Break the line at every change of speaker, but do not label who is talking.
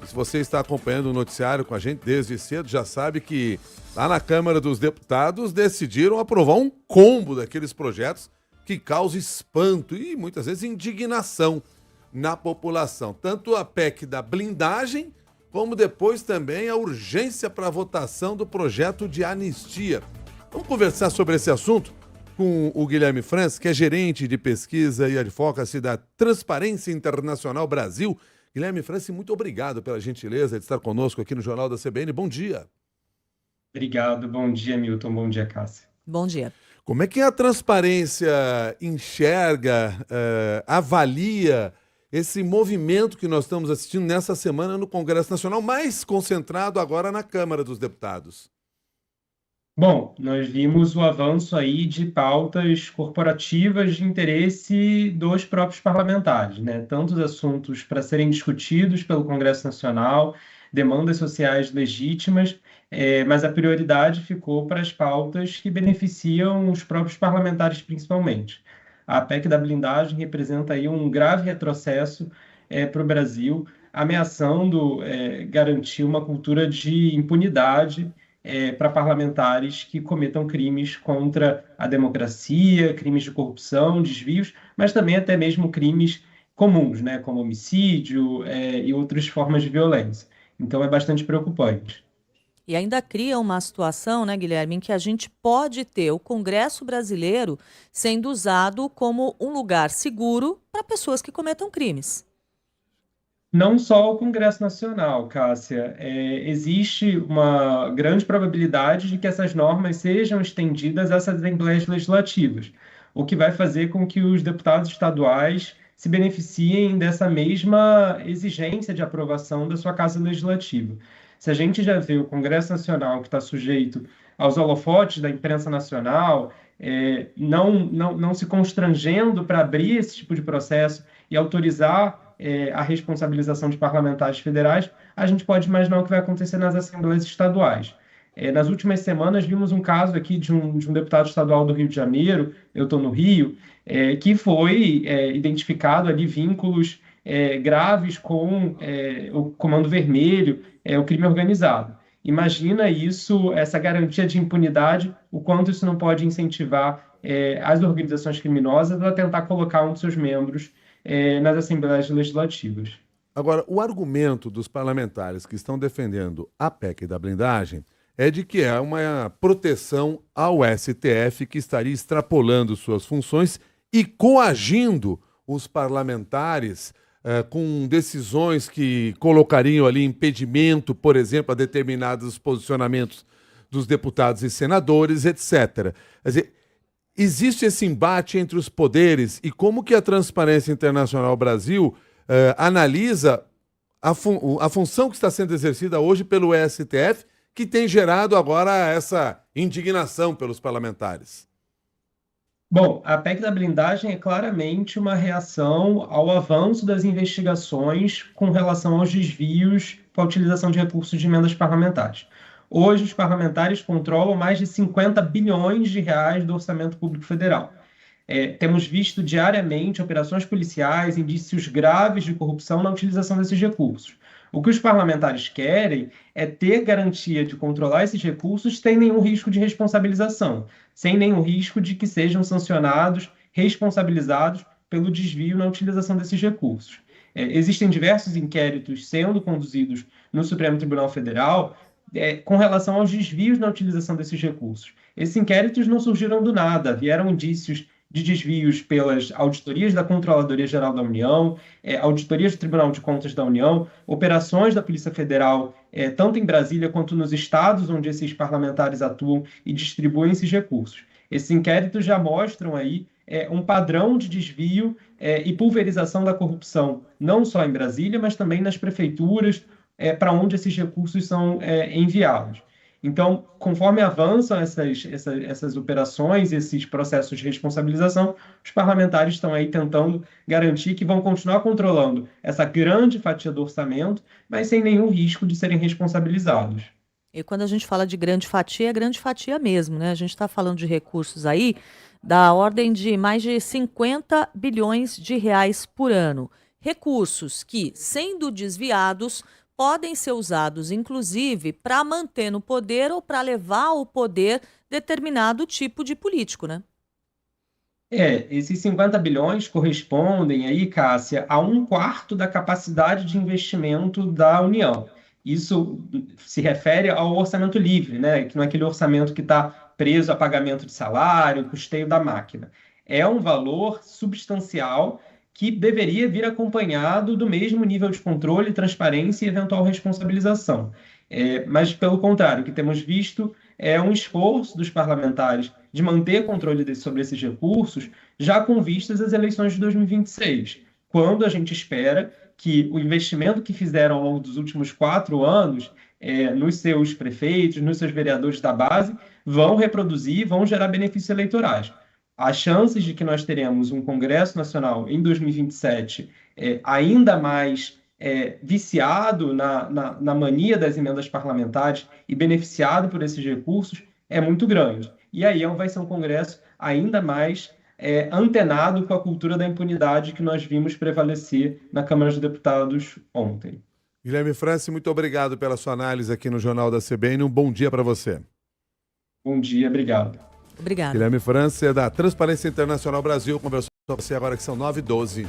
Se você está acompanhando o noticiário com a gente desde cedo, já sabe que lá na Câmara dos Deputados decidiram aprovar um combo daqueles projetos que causam espanto e muitas vezes indignação na população. Tanto a PEC da blindagem, como depois também a urgência para a votação do projeto de anistia. Vamos conversar sobre esse assunto com o Guilherme Franz, que é gerente de pesquisa e advocacy da Transparência Internacional Brasil. Guilherme Franz, muito obrigado pela gentileza de estar conosco aqui no Jornal da CBN. Bom dia.
Obrigado, bom dia, Milton, bom dia, Cássia.
Bom dia.
Como é que a transparência enxerga, avalia esse movimento que nós estamos assistindo nessa semana no Congresso Nacional, mais concentrado agora na Câmara dos Deputados?
Bom, nós vimos o avanço aí de pautas corporativas de interesse dos próprios parlamentares, né? Tantos assuntos para serem discutidos pelo Congresso Nacional, demandas sociais legítimas, mas a prioridade ficou para as pautas que beneficiam os próprios parlamentares principalmente. A PEC da blindagem representa aí um grave retrocesso para o Brasil, ameaçando garantir uma cultura de impunidade para parlamentares que cometam crimes contra a democracia, crimes de corrupção, desvios, mas também até mesmo crimes comuns, né, como homicídio e outras formas de violência. Então é bastante preocupante.
E ainda cria uma situação, né, Guilherme, em que a gente pode ter o Congresso brasileiro sendo usado como um lugar seguro para pessoas que cometam crimes.
Não só o Congresso Nacional, Cássia. Existe uma grande probabilidade de que essas normas sejam estendidas às assembleias legislativas, o que vai fazer com que os deputados estaduais se beneficiem dessa mesma exigência de aprovação da sua Casa Legislativa. Se a gente já vê o Congresso Nacional, que está sujeito aos holofotes da imprensa nacional, não se constrangendo para abrir esse tipo de processo e autorizar a responsabilização de parlamentares federais, a gente pode imaginar o que vai acontecer nas assembleias estaduais. Nas últimas semanas, vimos um caso aqui de um deputado estadual do Rio de Janeiro, eu estou no Rio, que foi identificado ali vínculos graves com o Comando Vermelho, o crime organizado. Imagina isso, essa garantia de impunidade, o quanto isso não pode incentivar as organizações criminosas a tentar colocar um de seus membros nas assembleias legislativas.
Agora, o argumento dos parlamentares que estão defendendo a PEC da blindagem é de que é uma proteção ao STF que estaria extrapolando suas funções e coagindo os parlamentares com decisões que colocariam ali impedimento, por exemplo, a determinados posicionamentos dos deputados e senadores, etc. Quer dizer, existe esse embate entre os poderes e como que a Transparência Internacional Brasil analisa a função que está sendo exercida hoje pelo STF, que tem gerado agora essa indignação pelos parlamentares?
Bom, a PEC da blindagem é claramente uma reação ao avanço das investigações com relação aos desvios com a utilização de recursos de emendas parlamentares. Hoje, os parlamentares controlam mais de 50 bilhões de reais do orçamento público federal. Temos visto diariamente operações policiais, indícios graves de corrupção na utilização desses recursos. O que os parlamentares querem é ter garantia de controlar esses recursos sem nenhum risco de responsabilização, sem nenhum risco de que sejam sancionados, responsabilizados pelo desvio na utilização desses recursos. Existem diversos inquéritos sendo conduzidos no Supremo Tribunal Federal com relação aos desvios na utilização desses recursos. Esses inquéritos não surgiram do nada, vieram indícios de desvios pelas auditorias da Controladoria Geral da União, auditorias do Tribunal de Contas da União, operações da Polícia Federal, tanto em Brasília quanto nos estados onde esses parlamentares atuam e distribuem esses recursos. Esses inquéritos já mostram aí um padrão de desvio e pulverização da corrupção, não só em Brasília, mas também nas prefeituras, para onde esses recursos são enviados. Então, conforme avançam essas operações, esses processos de responsabilização, os parlamentares estão aí tentando garantir que vão continuar controlando essa grande fatia do orçamento, mas sem nenhum risco de serem responsabilizados.
E quando a gente fala de grande fatia, é grande fatia mesmo, né? A gente está falando de recursos aí da ordem de mais de 50 bilhões de reais por ano. Recursos que, sendo desviados, podem ser usados, inclusive, para manter no poder ou para levar ao poder determinado tipo de político, né?
Esses 50 bilhões correspondem aí, Cássia, a 1/4 da capacidade de investimento da União. Isso se refere ao orçamento livre, né? Que não é aquele orçamento que está preso a pagamento de salário, custeio da máquina. É um valor substancial que deveria vir acompanhado do mesmo nível de controle, transparência e eventual responsabilização. Mas, pelo contrário, o que temos visto é um esforço dos parlamentares de manter controle sobre esses recursos, já com vistas às eleições de 2026, quando a gente espera que o investimento que fizeram ao longo dos últimos 4 anos, nos seus prefeitos, nos seus vereadores da base, vão reproduzir, vão gerar benefícios eleitorais. As chances de que nós teremos um Congresso Nacional em 2027 ainda mais viciado na mania das emendas parlamentares e beneficiado por esses recursos é muito grande. E aí vai ser um Congresso ainda mais antenado com a cultura da impunidade que nós vimos prevalecer na Câmara dos Deputados ontem.
Guilherme França, muito obrigado pela sua análise aqui no Jornal da CBN. Um bom dia para você.
Bom dia, obrigado.
Obrigada.
Guilherme França é da Transparência Internacional Brasil. Conversou com você agora que são 9h12.